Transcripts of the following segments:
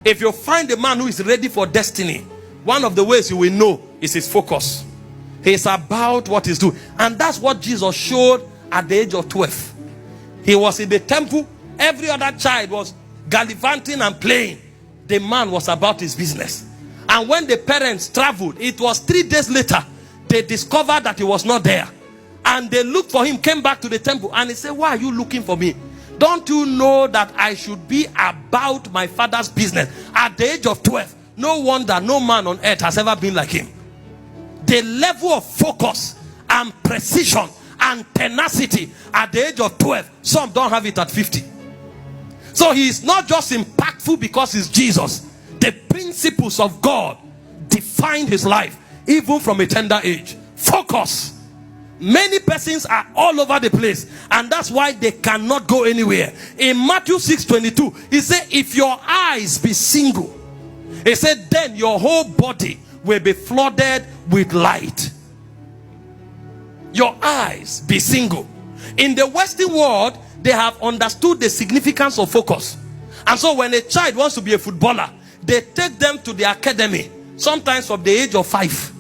If you find a man who is ready for destiny, one of the ways you will know is his focus. He's about what he's doing. And that's what Jesus showed at the age of 12. He was in the temple. Every other child was gallivanting and playing. The man was about his business. And when the parents traveled, it was 3 days later, they discovered that he was not there. And they looked for him, came back to the temple, and he said, why are you looking for me? Don't you know that I should be about my father's business? At the age of 12, no wonder no man on earth has ever been like him. The level of focus and precision and tenacity at the age of 12, some don't have it at 50. So he is not just impactful because he's Jesus. The principles of God defined his life even from a tender age. Focus. Many persons are all over the place, and that's why they cannot go anywhere. In Matthew 6:22, he said, if your eyes be single, he said, then your whole body will be flooded with light. Your eyes be single. In the Western world, they have understood the significance of focus. And so when a child wants to be a footballer, they take them to the academy, sometimes from the age of 5.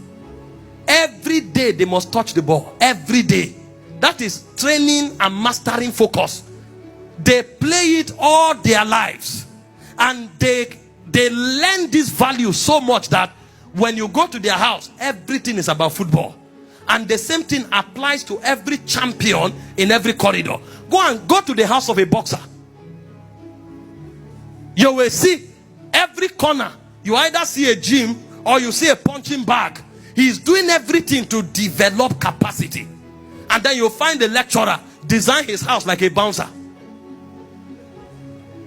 Every day they must touch the ball. Every day. That is training and mastering focus. They play it all their lives. And they learn this value so much that when you go to their house, everything is about football. And the same thing applies to every champion in every corridor. Go to the house of a boxer. You will see every corner. You either see a gym or you see a punching bag. He's doing everything to develop capacity. And then you'll find the lecturer design his house like a bouncer.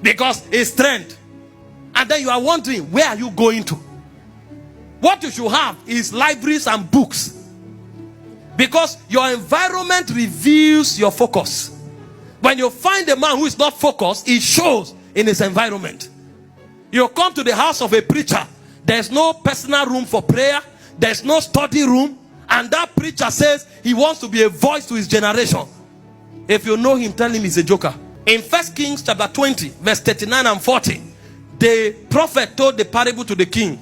Because it's trend. And then you are wondering, where are you going to? What you should have is libraries and books. Because your environment reveals your focus. When you find a man who is not focused, it shows in his environment. You come to the house of a preacher. There's no personal room for prayer. There's no study room. And that preacher says he wants to be a voice to his generation. If you know him, tell him he's a joker. In 1 Kings chapter 20, verse 39 and 40, the prophet told the parable to the king.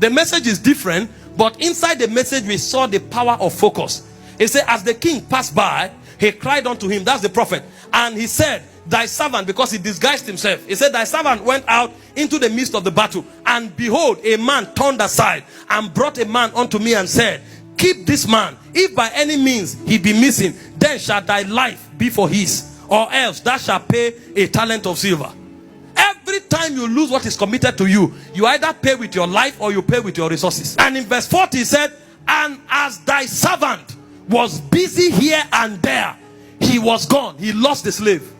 The message is different, but inside the message we saw the power of focus. He said, as the king passed by, he cried unto him. That's the prophet. And he said, thy servant, because he disguised himself, he said, thy servant went out into the midst of the battle, and behold, a man turned aside and brought a man unto me and said, keep this man. If by any means he be missing, then shall thy life be for his, or else thou shalt pay a talent of silver. Every time you lose what is committed to you, you either pay with your life or you pay with your resources. And in verse 40 he said, and as thy servant was busy here and there, he was gone. He lost the slave.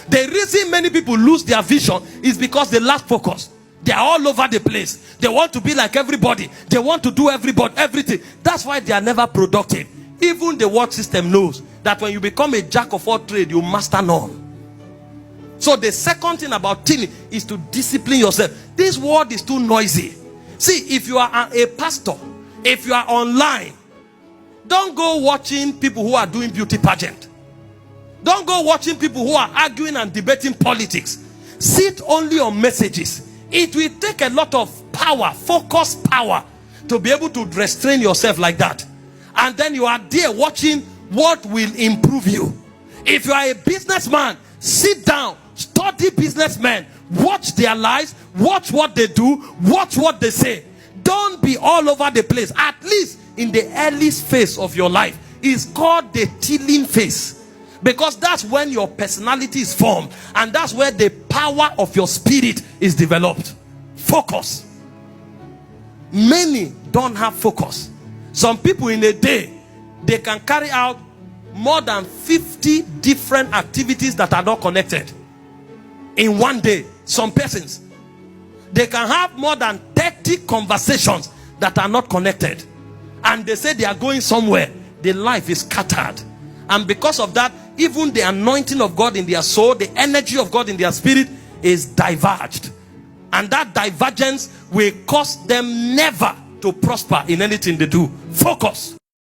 The reason many people lose their vision is because they lack focus. They are all over the place. They want to be like everybody. They want to do everything. That's why they are never productive. Even the world system knows that when you become a jack of all trades, you master none. So the second thing about teaching is to discipline yourself. This world is too noisy. See, if you are a pastor, if you are online, don't go watching people who are doing beauty pageant. Don't go watching people who are arguing and debating politics. Sit only on messages. It will take a lot of power, focus power, to be able to restrain yourself like that. And then you are there watching what will improve you. If you are a businessman, sit down, study businessmen, watch their lives, watch what they do, watch what they say. Don't be all over the place. At least in the earliest phase of your life is called the tilling phase. Because that's when your personality is formed, and that's where the power of your spirit is developed. Focus. Many don't have focus. Some people in a day, they can carry out more than 50 different activities that are not connected. In one day, some persons, they can have more than 30 conversations that are not connected. And they say they are going somewhere. Their life is scattered. And because of that, even the anointing of God in their soul, the energy of God in their spirit is diverged. And that divergence will cause them never to prosper in anything they do. Focus.